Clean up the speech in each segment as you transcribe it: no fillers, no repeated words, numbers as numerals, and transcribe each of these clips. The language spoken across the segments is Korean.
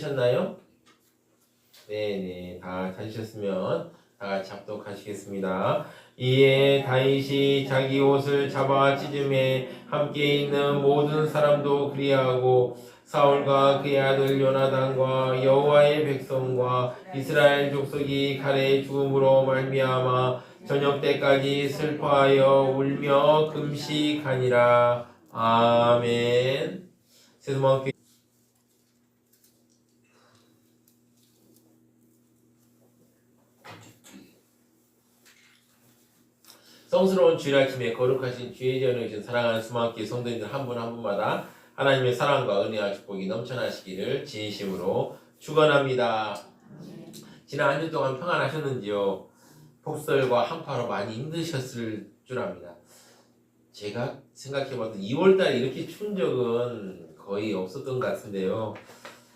찾으셨나요? 네네, 다 찾으셨으면 다 같이 합독하시겠습니다. 이에 다윗이 자기 옷을 잡아 찢음에 함께 있는 모든 사람도 그리하고 사울과 그의 아들 요나단과 여호와의 백성과 이스라엘 족속이 칼에 죽음으로 말미암아 저녁 때까지 슬퍼하여 울며 금식하니라. 아멘. 세수마음 성스러운 주일 아침에 거룩하신 주의 전으신 사랑하는 수많게 성도님들 한 분 한 분마다 하나님의 사랑과 은혜와 축복이 넘쳐나시기를 진심으로 축원합니다. 지난 한 주 동안 평안하셨는지요? 폭설과 한파로 많이 힘드셨을 줄 압니다. 제가 생각해봐도 2월달에 이렇게 추운 적은 거의 없었던 것 같은데요.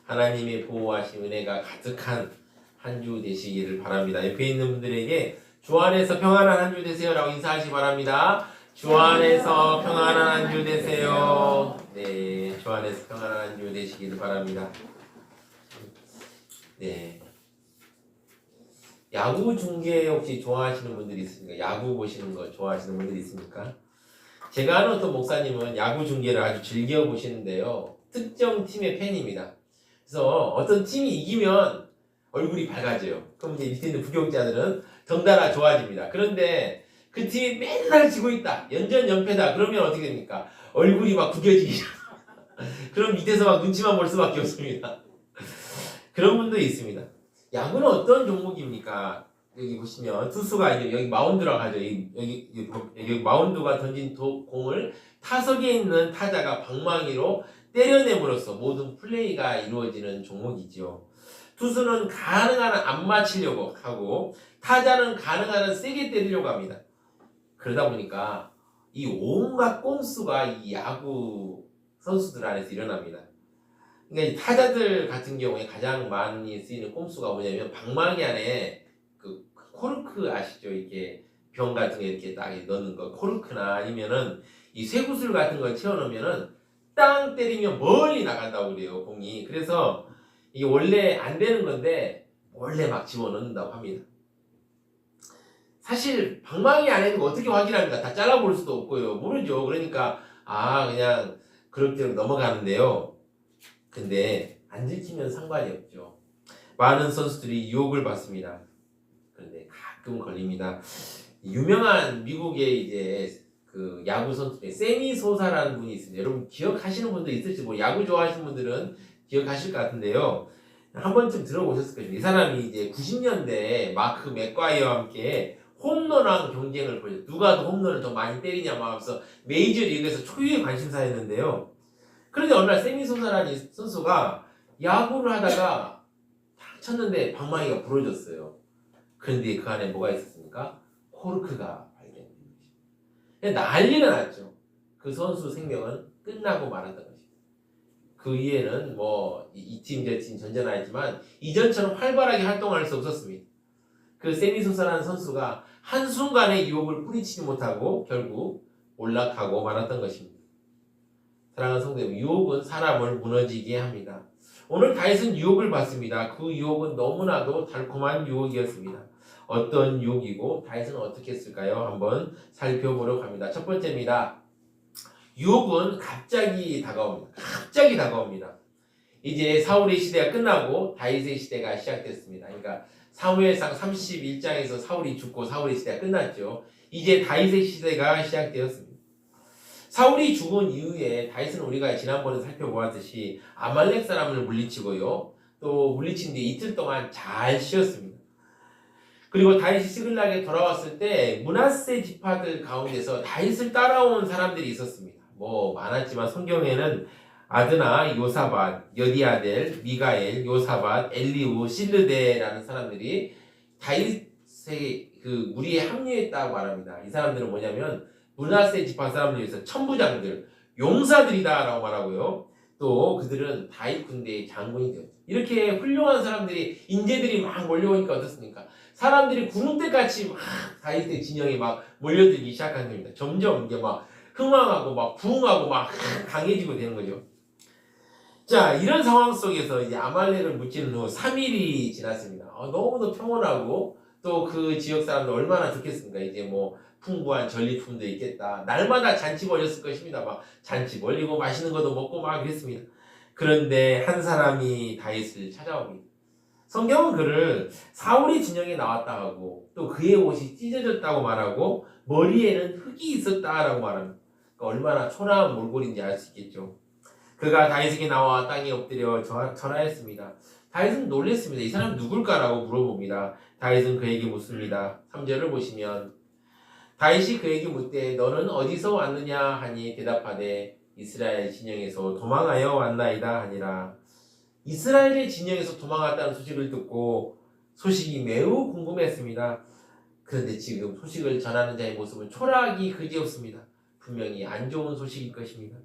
하나님의 보호하신 은혜가 가득한 한 주 되시기를 바랍니다. 옆에 있는 분들에게 주 안에서 평안한 한 주 되세요 라고 인사하시기 바랍니다. 주 안에서 평안한 한 주 되세요. 네, 주 안에서 평안한 한 주 되시기를 바랍니다. 네. 야구 중계 혹시 좋아하시는 분들이 있습니까? 야구 보시는 거 좋아하시는 분들이 있습니까? 제가 아는 어떤 목사님은 야구 중계를 아주 즐겨 보시는데요. 특정 팀의 팬입니다. 그래서 어떤 팀이 이기면 얼굴이 밝아져요. 그럼 이제 밑에 있는 부경자들은 덩달아 좋아집니다. 그런데 그 팀이 맨날 지고 있다. 연전연패다. 그러면 어떻게 됩니까? 얼굴이 막 구겨지기 그럼 밑에서 막 눈치만 볼 수밖에 없습니다. 그런 분도 있습니다. 야구는 어떤 종목입니까? 여기 보시면 투수가 이제 여기 마운드라고 하죠. 여기 마운드가 던진 공을 타석에 있는 타자가 방망이로 때려냄으로써 모든 플레이가 이루어지는 종목이죠. 투수는 가능한 한 안 맞히려고 하고 타자는 가능한 한 세게 때리려고 합니다. 그러다 보니까 이 온갖 꼼수가 이 야구 선수들 안에서 일어납니다. 그러니까 이 타자들 같은 경우에 가장 많이 쓰이는 꼼수가 뭐냐면 방망이 안에 그 코르크 아시죠? 이렇게 병 같은 거 이렇게 딱 넣는 거 코르크나 아니면은 이 쇠구슬 같은 걸 채워놓으면은 땅 때리면 멀리 나간다고 그래요 공이. 그래서 이게 원래 안 되는 건데 원래 막 집어넣는다고 합니다. 사실 방망이 안에는 어떻게 확인합니까? 다 잘라볼 수도 없고요. 모르죠. 그러니까 그냥 그럭저럭 넘어가는데요. 근데 안 지키면 상관이 없죠. 많은 선수들이 유혹을 받습니다. 그런데 가끔 걸립니다. 유명한 미국의 이제 그 야구 선수 중에 세미 소사라는 분이 있습니다. 여러분 기억하시는 분도 있을지 야구 좋아하시는 분들은 기억하실 것 같은데요. 한 번쯤 들어보셨을 거예요. 이 사람이 이제 90년대에 마크 맥과이어와 함께 홈런왕 경쟁을 벌였어요. 누가 더 홈런을 더 많이 때리냐 하면서 메이저리그에서 초유의 관심사였는데요. 그런데 어느 날 세미 소사라는 선수가 야구를 하다가 탁 쳤는데 방망이가 부러졌어요. 그런데 그 안에 뭐가 있었습니까? 코르크가 발견된 것입니다. 난리가 났죠. 그 선수 생명은 끝나고 말았던 것입니다. 그 이후에는 이 팀 저 팀 전전하였지만 이전처럼 활발하게 활동할 수 없었습니다. 그 세미소사라는 선수가 한순간에 유혹을 뿌리치지 못하고 결국 올라가고 말았던 것입니다. 사랑하는 성도 여러분, 유혹은 사람을 무너지게 합니다. 오늘 다윗은 유혹을 받습니다. 그 유혹은 너무나도 달콤한 유혹이었습니다. 어떤 유혹이고 다윗은 어떻게 했을까요? 한번 살펴보려고 합니다. 첫 번째입니다. 유혹은 갑자기 다가옵니다. 이제 사울의 시대가 끝나고 다윗의 시대가 시작됐습니다. 그러니까 사무엘상 31장에서 사울이 죽고 사울의 시대가 끝났죠. 이제 다윗의 시대가 시작되었습니다. 사울이 죽은 이후에 다윗은 우리가 지난번에 살펴보았듯이 아말렉 사람을 물리치고요. 또 물리친 뒤에 이틀 동안 잘 쉬었습니다. 그리고 다윗이 시글락에 돌아왔을 때 므낫세 지파들 가운데서 다윗을 따라온 사람들이 있었습니다. 많았지만 성경에는 아드나, 요사밧, 여디아델, 미가엘, 요사밧, 엘리우, 실르데라는 사람들이 다윗의 그 무리에 합류했다고 말합니다. 이 사람들은 뭐냐면 므낫세 지파 사람들 중에서 천부장들, 용사들이다라고 말하고요. 또 그들은 다윗 군대의 장군이 되었죠. 이렇게 훌륭한 사람들이 인재들이 막 몰려오니까 어떻습니까? 사람들이 구름대같이 막 다윗의 진영에 막 몰려들기 시작한 겁니다. 점점 이제 막 흥왕하고 막 부흥하고 막 강해지고 되는 거죠. 자, 이런 상황 속에서 이제 아말렉을 무찌른 후 3일이 지났습니다. 너무도 평온하고 또 그 지역 사람들 얼마나 좋겠습니까? 이제 뭐 풍부한 전리품도 있겠다. 날마다 잔치 벌였을 것입니다. 막 잔치 벌리고 맛있는 것도 먹고 막 그랬습니다. 그런데 한 사람이 다윗을 찾아옵니다. 성경은 그를 사울의 진영에 나왔다 하고 또 그의 옷이 찢어졌다고 말하고 머리에는 흙이 있었다라고 말합니다. 그러니까 얼마나 초라한 몰골인지 알 수 있겠죠. 그가 다윗에게 나와 땅에 엎드려 절하였습니다. 다윗은 놀랬습니다. 이 사람 누굴까라고 물어봅니다. 다윗은 그에게 묻습니다. 3절을 보시면 다윗이 그에게 묻되 너는 어디서 왔느냐 하니 대답하되 이스라엘 진영에서 도망하여 왔나이다 하니라. 이스라엘의 진영에서 도망갔다는 소식을 듣고 소식이 매우 궁금했습니다. 그런데 지금 소식을 전하는 자의 모습은 초라하기 그지없습니다. 분명히 안 좋은 소식일 것입니다.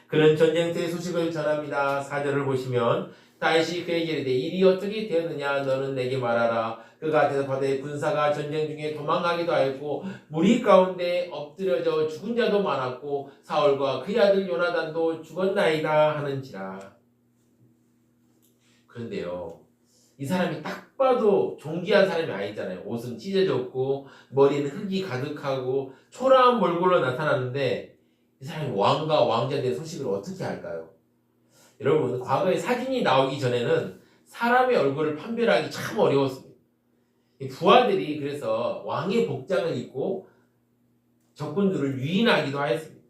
그는 전쟁터의 소식을 전합니다. 4절을 보시면 다윗이 그에게 이르되 일이 어떻게 되었느냐 너는 내게 말하라. 그가 대답하되 군사가 전쟁 중에 도망가기도 하였고 무리 가운데 엎드려져 죽은 자도 많았고 사울과 그의 아들 요나단도 죽었나이다 하는지라. 그런데요, 이 사람이 딱 봐도 존귀한 사람이 아니잖아요. 옷은 찢어졌고 머리는 흙이 가득하고 초라한 몰골로 나타났는데 이 사람이 왕과 왕자들의 소식을 어떻게 할까요? 여러분, 과거에 사진이 나오기 전에는 사람의 얼굴을 판별하기 참 어려웠습니다. 부하들이 그래서 왕의 복장을 입고 적군들을 유인하기도 하였습니다.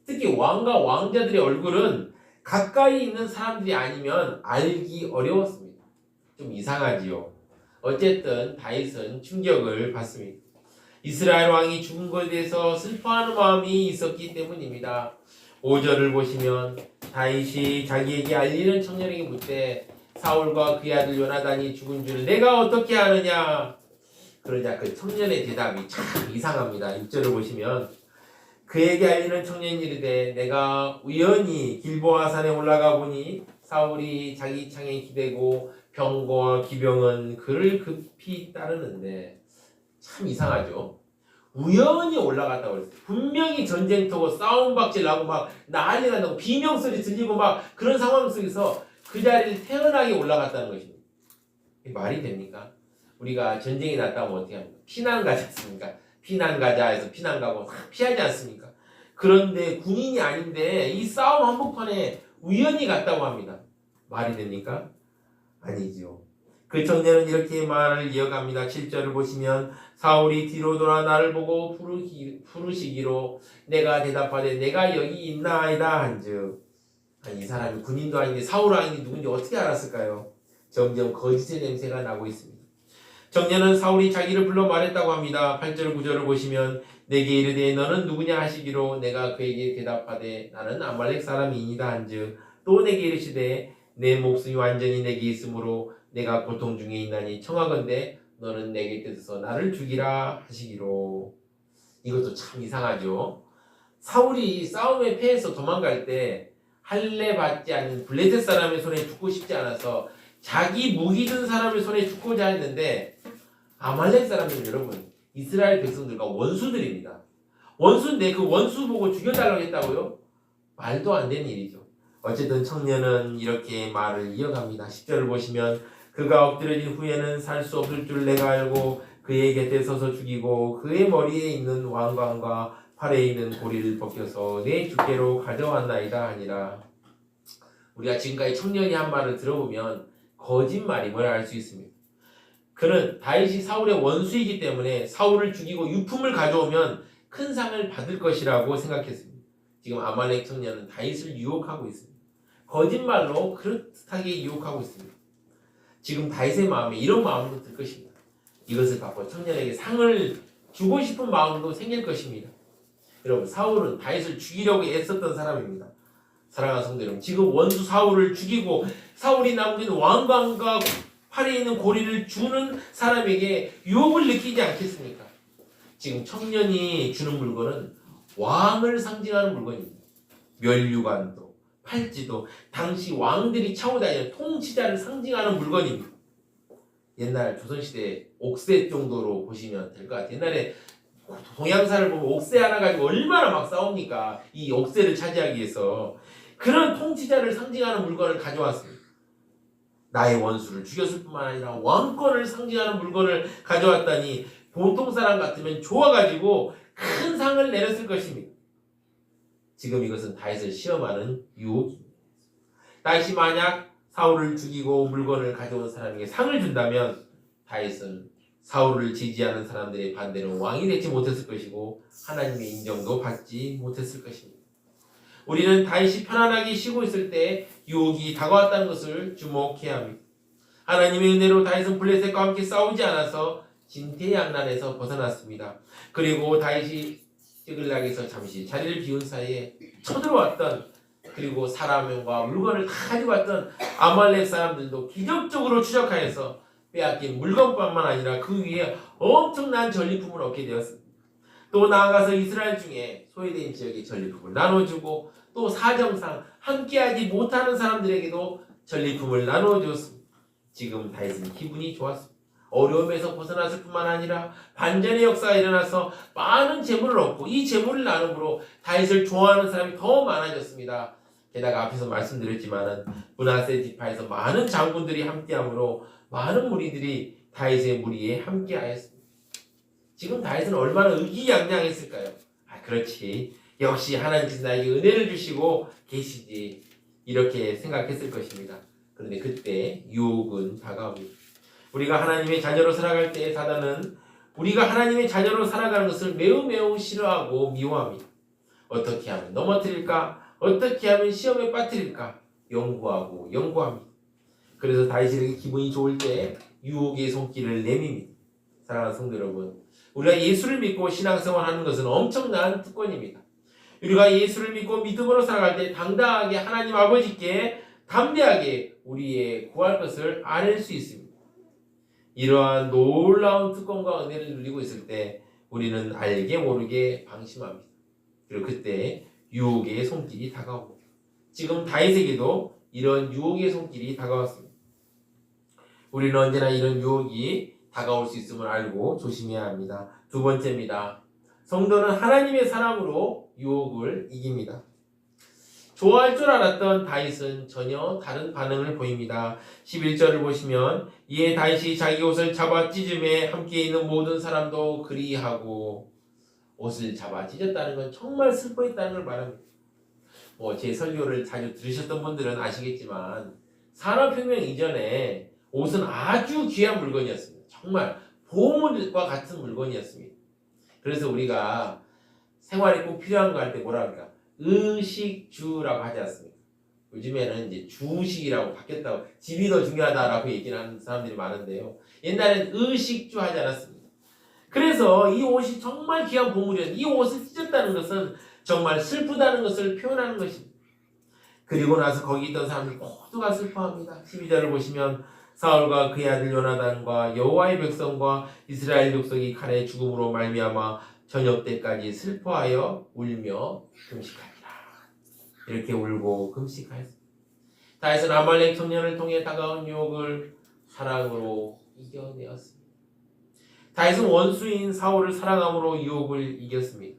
특히 왕과 왕자들의 얼굴은 가까이 있는 사람들이 아니면 알기 어려웠습니다. 좀 이상하지요. 어쨌든 다윗은 충격을 받습니다. 이스라엘 왕이 죽은 것에 대해서 슬퍼하는 마음이 있었기 때문입니다. 5절을 보시면 다윗이 자기에게 알리는 청년에게 묻되 사울과 그의 아들 요나단이 죽은 줄 내가 어떻게 아느냐. 그러자 그 청년의 대답이 참 이상합니다. 6절을 보시면 그에게 알리는 청년이 이르되 내가 우연히 길보아 산에 올라가 보니 사울이 자기 창에 기대고 병거와 기병은 그를 급히 따르는데. 참 이상하죠. 우연히 올라갔다고 그랬어요. 분명히 전쟁터고 싸움박질 나고 막 난리 난다고 비명소리 들리고 막 그런 상황 속에서 그 자리를 태연하게 올라갔다는 것입니다. 말이 됩니까? 우리가 전쟁이 났다면 어떻게 합니까? 피난 가지 않습니까? 피난 가자 해서 피난 가고 피하지 않습니까? 그런데 군인이 아닌데 이 싸움 한복판에 우연히 갔다고 합니다. 말이 됩니까? 아니지요. 그 청년은 이렇게 말을 이어갑니다. 7절을 보시면 사울이 뒤로 돌아 나를 보고 부르시기로 내가 대답하되 내가 여기 있나이다 한즉. 이 사람이 군인도 아닌데 사울 왕이 누군지 어떻게 알았을까요? 점점 거짓의 냄새가 나고 있습니다. 청년은 사울이 자기를 불러 말했다고 합니다. 8절 9절을 보시면 내게 이르되 너는 누구냐 하시기로 내가 그에게 대답하되 나는 아말렉 사람이니이다 한즉 또 내게 이르시되 내 목숨이 완전히 내게 있으므로 내가 고통 중에 있나니 청하건대 너는 내게 뜯어서 나를 죽이라 하시기로. 이것도 참 이상하죠. 사울이 싸움에 패해서 도망갈 때 할례 받지 않는 블레셋 사람의 손에 죽고 싶지 않아서 자기 무기 든 사람의 손에 죽고자 했는데 아말렉 사람들은 여러분 이스라엘 백성들과 원수들입니다. 원수인데 그 원수 보고 죽여달라고 했다고요? 말도 안 되는 일이죠. 어쨌든 청년은 이렇게 말을 이어갑니다. 10절을 보시면 그가 엎드려진 후에는 살 수 없을 줄 내가 알고 그의 곁에 서서 죽이고 그의 머리에 있는 왕관과 팔에 있는 고리를 벗겨서 내 주께로 가져왔나이다 하니라. 우리가 지금까지 청년이 한 말을 들어보면 거짓말임을 알 수 있습니다. 그는 다윗이 사울의 원수이기 때문에 사울을 죽이고 유품을 가져오면 큰 상을 받을 것이라고 생각했습니다. 지금 아말렉 청년은 다윗을 유혹하고 있습니다. 거짓말로 그릇하게 유혹하고 있습니다. 지금 다윗의 마음에 이런 마음도 들 것입니다. 이것을 받고 청년에게 상을 주고 싶은 마음도 생길 것입니다. 여러분, 사울은 다윗을 죽이려고 애썼던 사람입니다. 사랑하는 성도 여러분, 지금 원수 사울을 죽이고 사울이 남긴 왕관과 팔에 있는 고리를 주는 사람에게 유혹을 느끼지 않겠습니까? 지금 청년이 주는 물건은 왕을 상징하는 물건입니다. 면류관도 팔찌도 당시 왕들이 차고 다니는 통치자를 상징하는 물건입니다. 옛날 조선시대 옥새 정도로 보시면 될 것 같아요. 옛날에 동양사를 보면 옥새 하나 가지고 얼마나 막 싸웁니까? 이 옥새를 차지하기 위해서. 그런 통치자를 상징하는 물건을 가져왔습니다. 나의 원수를 죽였을 뿐만 아니라 왕권을 상징하는 물건을 가져왔다니 보통 사람 같으면 좋아가지고 큰 상을 내렸을 것입니다. 지금 이것은 다윗을 시험하는 유혹입니다. 다윗이 만약 사울을 죽이고 물건을 가져온 사람에게 상을 준다면 다윗은 사울을 지지하는 사람들의 반대로 왕이 되지 못했을 것이고 하나님의 인정도 받지 못했을 것입니다. 우리는 다윗이 편안하게 쉬고 있을 때 유혹이 다가왔다는 것을 주목해야 합니다. 하나님의 은혜로 다윗은 블레셋과 함께 싸우지 않아서 진퇴양난에서 벗어났습니다. 그리고 다윗이 찌글락에서 잠시 자리를 비운 사이에 쳐들어왔던, 그리고 사람과 물건을 다 가지고 왔던 아말렉 사람들도 기적적으로 추적하여서 빼앗긴 물건뿐만 아니라 그 위에 엄청난 전리품을 얻게 되었습니다. 또 나아가서 이스라엘 중에 소외된 지역에 전리품을 나눠주고 또 사정상 함께하지 못하는 사람들에게도 전리품을 나눠주었습니다. 지금 다윗은 기분이 좋았습니다. 어려움에서 벗어났을 뿐만 아니라 반전의 역사가 일어나서 많은 재물을 얻고 이 재물을 나눔으로 다윗을 좋아하는 사람이 더 많아졌습니다. 게다가 앞에서 말씀드렸지만 므낫세 지파에서 많은 장군들이 함께함으로 많은 무리들이 다윗의 무리에 함께하였습니다. 지금 다윗은 얼마나 의기양양했을까요? 그렇지, 역시 하나님께서 나에게 은혜를 주시고 계시지, 이렇게 생각했을 것입니다. 그런데 그때 유혹은 다가옵니다. 우리가 하나님의 자녀로 살아갈 때 사단은 우리가 하나님의 자녀로 살아가는 것을 매우 싫어하고 미워합니다. 어떻게 하면 넘어뜨릴까? 어떻게 하면 시험에 빠뜨릴까? 연구합니다. 그래서 다윗이 이렇게 기분이 좋을 때 유혹의 손길을 내밉니다. 사랑하는 성도 여러분, 우리가 예수를 믿고 신앙생활하는 것은 엄청난 특권입니다. 우리가 예수를 믿고 믿음으로 살아갈 때 당당하게 하나님 아버지께 담대하게 우리의 구할 것을 아뢰 수 있습니다. 이러한 놀라운 특권과 은혜를 누리고 있을 때 우리는 알게 모르게 방심합니다. 그리고 그때 유혹의 손길이 다가옵니다. 지금 다윗에게도 이런 유혹의 손길이 다가왔습니다. 우리는 언제나 이런 유혹이 다가올 수 있음을 알고 조심해야 합니다. 두 번째입니다. 성도는 하나님의 사랑으로 유혹을 이깁니다. 좋아할 줄 알았던 다윗은 전혀 다른 반응을 보입니다. 11절을 보시면 이에 다윗이 자기 옷을 잡아 찢음에 함께 있는 모든 사람도 그리하고, 옷을 잡아 찢었다는 건 정말 슬퍼했다는 걸 말합니다. 제 설교를 자주 들으셨던 분들은 아시겠지만 산업혁명 이전에 옷은 아주 귀한 물건이었습니다. 정말 보물과 같은 물건이었습니다. 그래서 우리가 생활에 꼭 필요한 거 할 때 뭐라 합니까? 의식주라고 하지 않습니까? 요즘에는 이제 주식이라고 바뀌었다고, 집이 더 중요하다라고 얘기를 하는 사람들이 많은데요. 옛날에는 의식주 하지 않았습니다. 그래서 이 옷이 정말 귀한 보물이었는데 이 옷을 찢었다는 것은 정말 슬프다는 것을 표현하는 것입니다. 그리고 나서 거기 있던 사람들 모두가 슬퍼합니다. 12절을 보시면 사울과 그의 아들 요나단과 여호와의 백성과 이스라엘 족속이 칼의 죽음으로 말미암아 저녁 때까지 슬퍼하여 울며 금식하니라. 이렇게 울고 금식하였습니다. 다윗은 아말렉 청년을 통해 다가온 유혹을 사랑으로 이겨내었습니다. 다윗은 원수인 사울을 사랑함으로 유혹을 이겼습니다.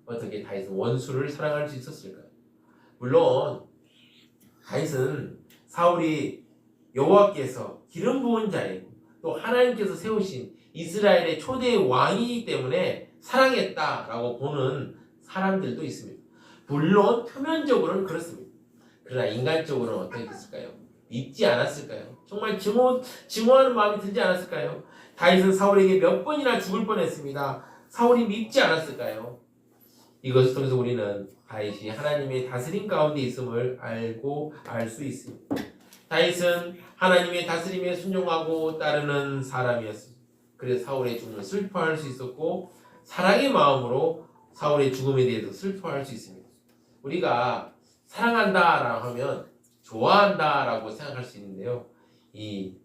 어떻게 다윗은 원수를 사랑할 수 있었을까요? 물론 다윗은 사울이 여호와께서 기름 부은 자이고 또 하나님께서 세우신 이스라엘의 초대 왕이기 때문에 사랑했다라고 보는 사람들도 있습니다. 물론 표면적으로는 그렇습니다. 그러나 인간적으로는 어떻게 됐을까요? 믿지 않았을까요? 정말 증오하는 마음이 들지 않았을까요? 다윗은 사울에게 몇 번이나 죽을 뻔했습니다. 사울이 믿지 않았을까요? 이것을 통해서 우리는 다윗이 하나님의 다스림 가운데 있음을 알고 알 수 있습니다. 다윗은 하나님의 다스림에 순종하고 따르는 사람이었습니다. 그래서 사울의 죽음을 슬퍼할 수 있었고 사랑의 마음으로 사울의 죽음에 대해서 슬퍼할 수 있습니다. 우리가 사랑한다라고 하면 좋아한다라고 생각할 수 있는데요. 이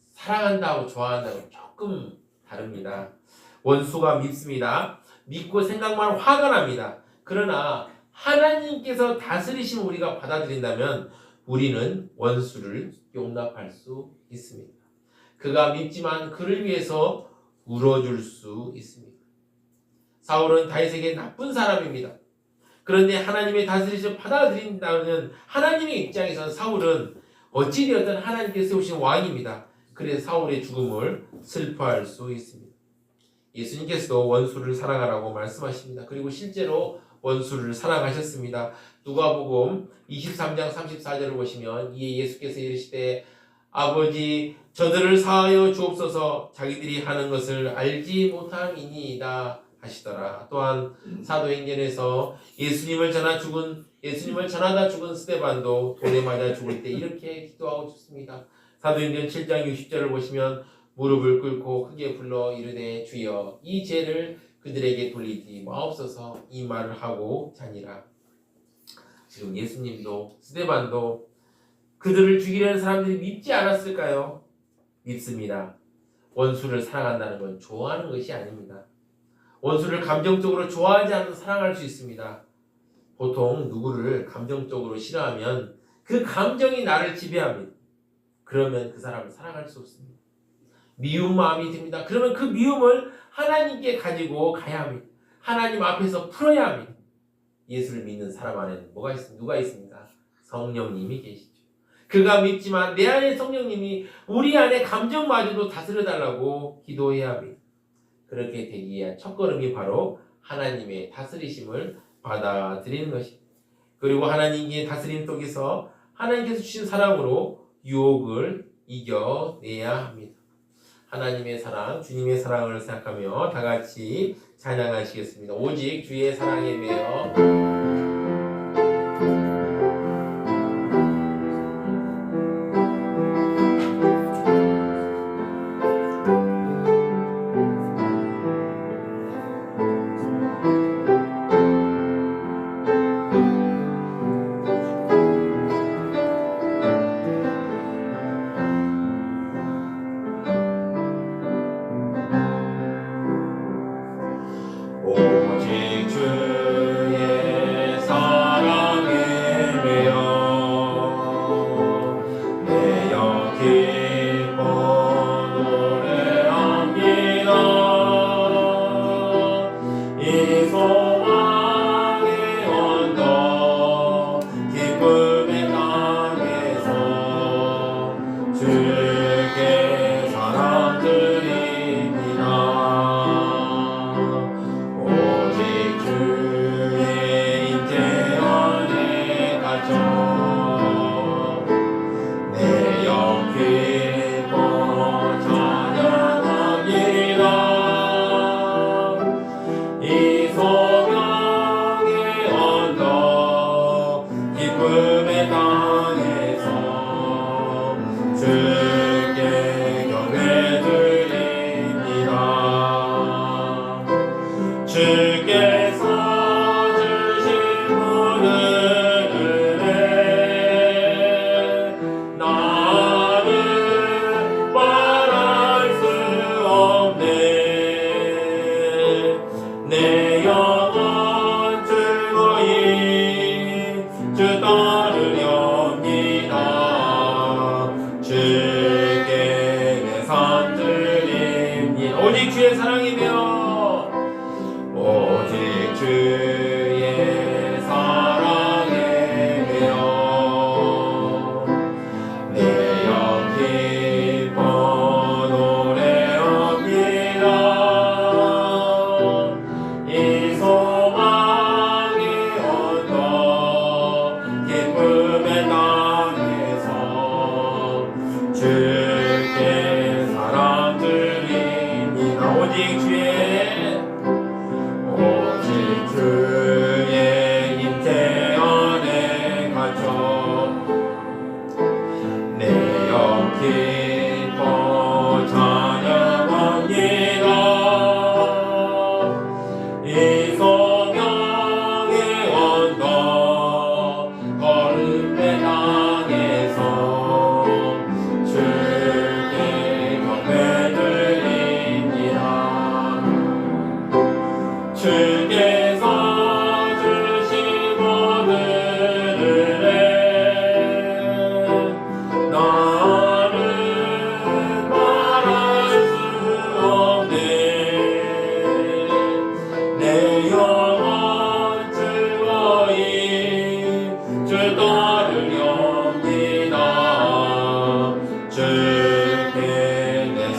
사랑한다고 좋아한다고 조금 다릅니다. 원수가 밉습니다. 믿고 생각만 화가 납니다. 그러나 하나님께서 다스리심을 우리가 받아들인다면 우리는 원수를 용납할 수 있습니다. 그가 밉지만 그를 위해서 울어줄 수 있습니다. 사울은 다윗에게 나쁜 사람입니다. 그런데 하나님의 다스리심을 받아들인다는 하나님의 입장에서는 사울은 어찌되었든 하나님께서 세우신 왕입니다. 그래서 사울의 죽음을 슬퍼할 수 있습니다. 예수님께서도 원수를 사랑하라고 말씀하십니다. 그리고 실제로 원수를 사랑하셨습니다. 누가복음 23장 34절을 보시면 이에 예수께서 이르시되 아버지 저들을 사하여 주옵소서 자기들이 하는 것을 알지 못함이니이다 하시더라. 또한 사도행전에서 예수님을 전하다 죽은 스데반도 돌에 맞아 죽을 때 이렇게 기도하고 죽습니다. 사도행전 7장 60절을 보시면 무릎을 꿇고 크게 불러 이르되 주여 이 죄를 그들에게 돌리지 마옵소서 이 말을 하고 자니라. 지금 예수님도 스데반도 그들을 죽이려는 사람들이 믿지 않았을까요? 믿습니다. 원수를 사랑한다는 건 좋아하는 것이 아닙니다. 원수를 감정적으로 좋아하지 않아도 사랑할 수 있습니다. 보통 누구를 감정적으로 싫어하면 그 감정이 나를 지배합니다. 그러면 그 사람을 사랑할 수 없습니다. 미운 마음이 듭니다. 그러면 그 미움을 하나님께 가지고 가야 합니다. 하나님 앞에서 풀어야 합니다. 예수를 믿는 사람 안에는 누가 있습니까? 성령님이 계시죠. 그가 믿지만 내 안에 성령님이 우리 안에 감정마저도 다스려달라고 기도해야 합니다. 그렇게 되기 위한 첫걸음이 바로 하나님의 다스리심을 받아들이는 것입니다. 그리고 하나님의 다스림 속에서 하나님께서 주신 사랑으로 유혹을 이겨내야 합니다. 하나님의 사랑, 주님의 사랑을 생각하며 다 같이 찬양하시겠습니다. 오직 주의 사랑에 매여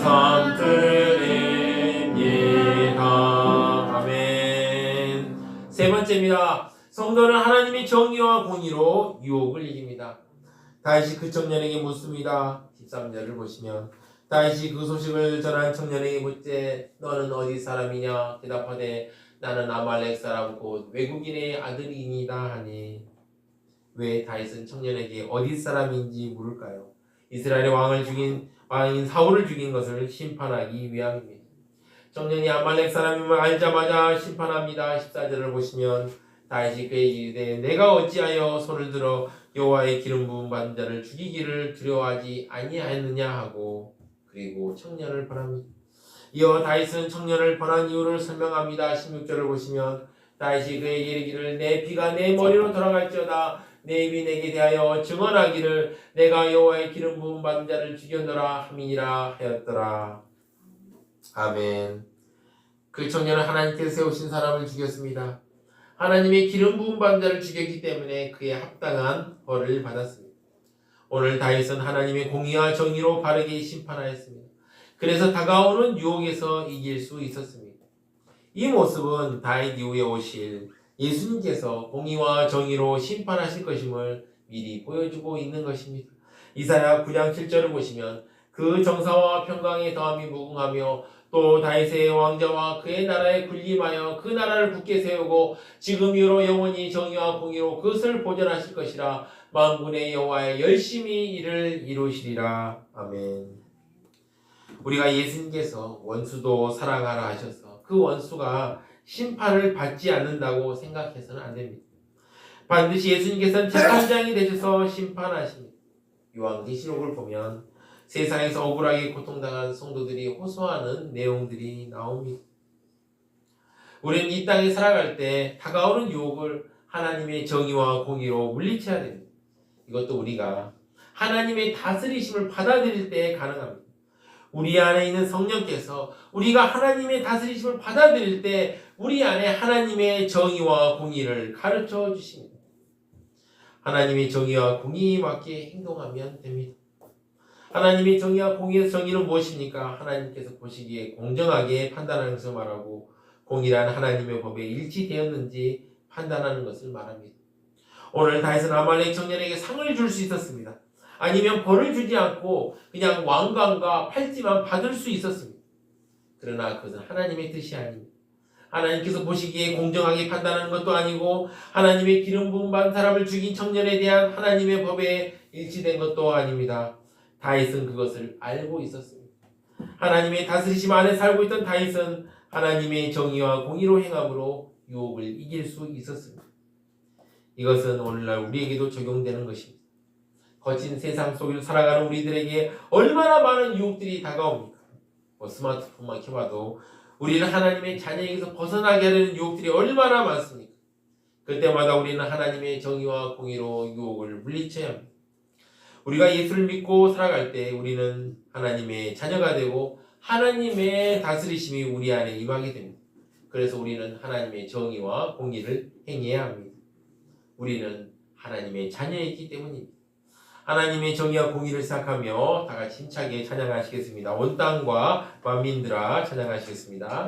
감사드립니다. 아멘. 세 번째입니다. 성도는 하나님의 정의와 공의로 유혹을 이깁니다. 다윗이 그 청년에게 묻습니다. 13절을 보시면 다윗이 그 소식을 전한 청년에게 묻되 너는 어디 사람이냐? 대답하되 나는 아말렉 사람 곧 외국인의 아들이니이다 하니. 왜 다윗은 청년에게 어디 사람인지 물을까요? 이스라엘의 왕인 사울을 죽인 것을 심판하기 위함입니다. 청년이 아말렉 사람임을 알자마자 심판합니다. 14절을 보시면 다윗이 그에게 이르되 내가 어찌하여 손을 들어 여호와의 기름 부은 받은 자를 죽이기를 두려워하지 아니하였느냐 하고 그리고 청년을 벌합니다. 이어 다윗은 청년을 벌한 이유를 설명합니다. 16절을 보시면 다윗이 그에게 이르기를 내 피가 내 머리로 돌아갈지어다 내 입이 내게 대하여 증언하기를 내가 여호와의 기름 부은 받은 자를 죽였노라 함이니라 하였더라. 아멘. 그 청년은 하나님께서 세우신 사람을 죽였습니다. 하나님의 기름 부은 받은 자를 죽였기 때문에 그에 합당한 벌을 받았습니다. 오늘 다윗은 하나님의 공의와 정의로 바르게 심판하였습니다. 그래서 다가오는 유혹에서 이길 수 있었습니다. 이 모습은 다윗 이후에 오실 예수님께서 공의와 정의로 심판하실 것임을 미리 보여주고 있는 것입니다. 이사야 9장 7절을 보시면 그 정사와 평강의 더함이 무궁하며 또 다윗의 왕자와 그의 나라에 군림하여 그 나라를 굳게 세우고 지금 이후로 영원히 정의와 공의로 그것을 보존하실 것이라 만군의 여호와의 열심히 이를 이루시리라. 아멘. 우리가 예수님께서 원수도 사랑하라 하셔서 그 원수가 심판을 받지 않는다고 생각해서는 안 됩니다. 반드시 예수님께서는 재판장이 되셔서 심판하십니다. 요한계시록을 보면 세상에서 억울하게 고통당한 성도들이 호소하는 내용들이 나옵니다. 우리는 이 땅에 살아갈 때 다가오는 유혹을 하나님의 정의와 공의로 물리쳐야 됩니다. 이것도 우리가 하나님의 다스리심을 받아들일 때 가능합니다. 우리 안에 있는 성령께서 우리가 하나님의 다스리심을 받아들일 때 우리 안에 하나님의 정의와 공의를 가르쳐 주십니다. 하나님의 정의와 공의에 맞게 행동하면 됩니다. 하나님의 정의와 공의의 정의는 무엇입니까? 하나님께서 보시기에 공정하게 판단하는 것을 말하고 공의란 하나님의 법에 일치되었는지 판단하는 것을 말합니다. 오늘 다윗은 아말렉 청년에게 상을 줄 수 있었습니다. 아니면 벌을 주지 않고 그냥 왕관과 팔찌만 받을 수 있었습니다. 그러나 그것은 하나님의 뜻이 아닙니다. 하나님께서 보시기에 공정하게 판단하는 것도 아니고 하나님의 기름 부음 받은 사람을 죽인 청년에 대한 하나님의 법에 일치된 것도 아닙니다. 다윗은 그것을 알고 있었습니다. 하나님의 다스리심 안에 살고 있던 다윗은 하나님의 정의와 공의로 행함으로 유혹을 이길 수 있었습니다. 이것은 오늘날 우리에게도 적용되는 것입니다. 거친 세상 속을 살아가는 우리들에게 얼마나 많은 유혹들이 다가옵니까? 스마트폰만 켜봐도 우리는 하나님의 자녀에게서 벗어나게 하려는 유혹들이 얼마나 많습니까? 그때마다 우리는 하나님의 정의와 공의로 유혹을 물리쳐야 합니다. 우리가 예수를 믿고 살아갈 때 우리는 하나님의 자녀가 되고 하나님의 다스리심이 우리 안에 임하게 됩니다. 그래서 우리는 하나님의 정의와 공의를 행해야 합니다. 우리는 하나님의 자녀이기 때문입니다. 하나님의 정의와 공의를 생각하며 다 같이 힘차게 찬양하시겠습니다. 온 땅과 만민들아 찬양하시겠습니다.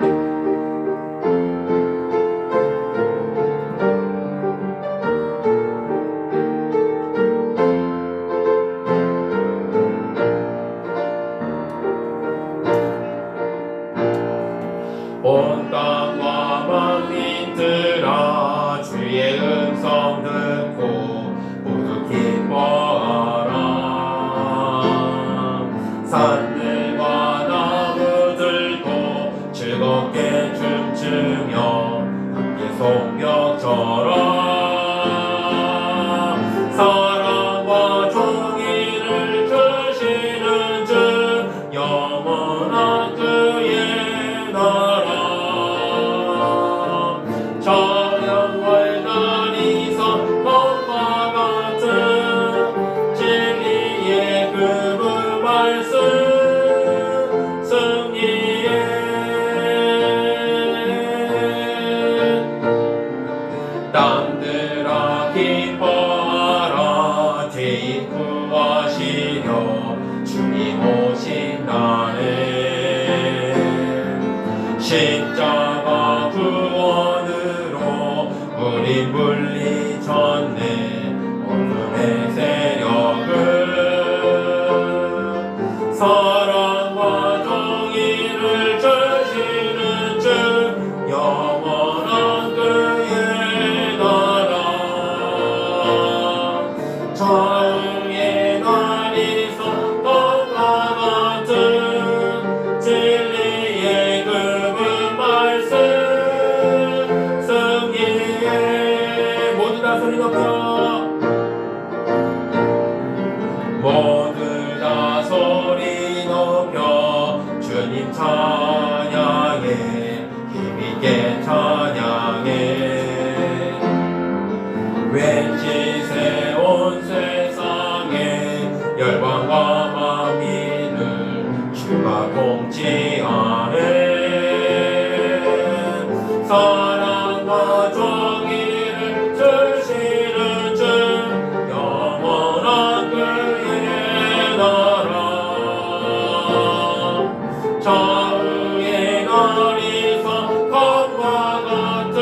온 땅과 만민들아 주의 음성 듣고 모두 기뻐하라. 산들과 나무들도 즐겁게 춤추며 함께 송벽쳐라. 사랑과 정의를 주시는 주 영원한 그의 나라. 찬양할 날이 선법과 같은 진리의 그분 말씀 승리의 땅 십자가 구원으로 우리 물리쳤네 어둠의 세력을 사랑과 정의를 주시는 주 영원한 그의 나라 정의 날이 성도와 같은 진리의 그분 말씀 승리에 모두 다 소리 높여 모두 다 소리 높여 주님 찬양해 힘있게 찬양해 왠지 온 세상에 열방과 만민을 주가 통치하네 사랑과 정의를 주시는 주 영원한 그의 나라 좌우의 날이 성함과 같은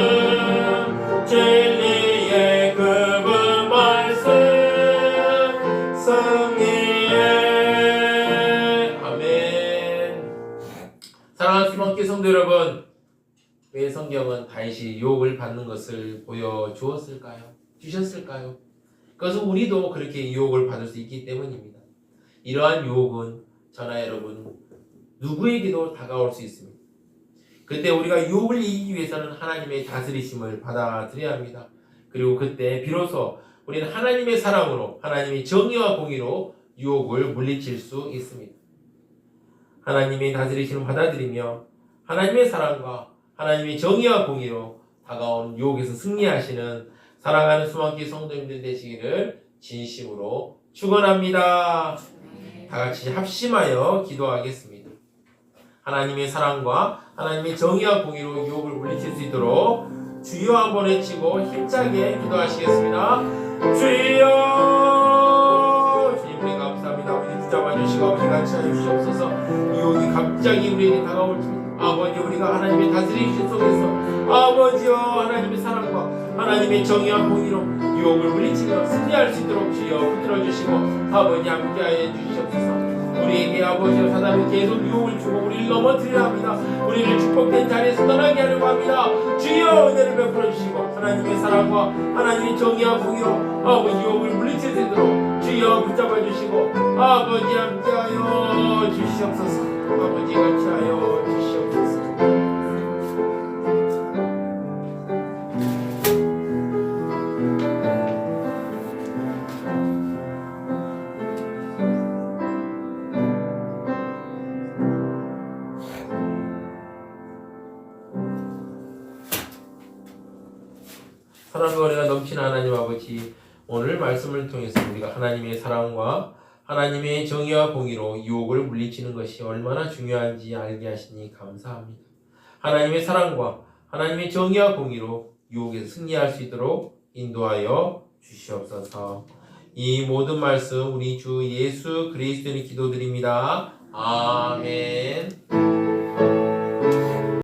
진리의 그분 말씀 승리에 아멘. 사랑하는 수많은 성도 여러분, 왜 성경은 다윗이 유혹을 받는 것을 보여주었을까요? 주셨을까요? 그것은 우리도 그렇게 유혹을 받을 수 있기 때문입니다. 이러한 유혹은 저나 여러분 누구에게도 다가올 수 있습니다. 그때 우리가 유혹을 이기기 위해서는 하나님의 다스리심을 받아들여야 합니다. 그리고 그때 비로소 우리는 하나님의 사랑으로 하나님의 정의와 공의로 유혹을 물리칠 수 있습니다. 하나님의 다스리심을 받아들이며 하나님의 사랑과 하나님의 정의와 공의로 다가온 유혹에서 승리하시는 사랑하는 수만기 성도님들 되시기를 진심으로 축원합니다. 다같이 합심하여 기도하겠습니다. 하나님의 사랑과 하나님의 정의와 공의로 유혹을 물리칠 수 있도록 주여 한번 외치고 힘차게 기도하시겠습니다. 주여 주님 우리 감사합니다. 우리 붙잡아 주시고 아버지 같이 하여 주시옵소서. 유혹이 갑자기 우리에게 다가올지 아버지 우리가 하나님의 다스리심 속에서 아버지여 하나님의 사랑과 하나님의 정의와 공의로 유혹을 물리치며 승리할 수 있도록 주여 붙들어 주시고 아버지 함께하여 주시옵소서. 우리에게 아버지여 사단은 계속 유혹을 주고 우리를 넘어뜨리려 합니다. 우리를 축복된 자리에서 떠나게 하려고 합니다. 주여 은혜를 베풀어 주시고 하나님의 사랑과 하나님의 정의와 공의로 아버지 유혹을 물리칠 수 있도록 주여 붙잡아 주시고 아버지 함께하여 주시옵소서. 아버지 같이 하여 주시옵소서. 사랑과 은혜가 넘치는 하나님 아버지, 오늘 말씀을 통해서 우리가 하나님의 사랑과 하나님의 정의와 공의로 유혹을 물리치는 것이 얼마나 중요한지 알게 하시니 감사합니다. 하나님의 사랑과 하나님의 정의와 공의로 유혹에서 승리할 수 있도록 인도하여 주시옵소서. 이 모든 말씀 우리 주 예수 그리스도의 기도드립니다. 아멘.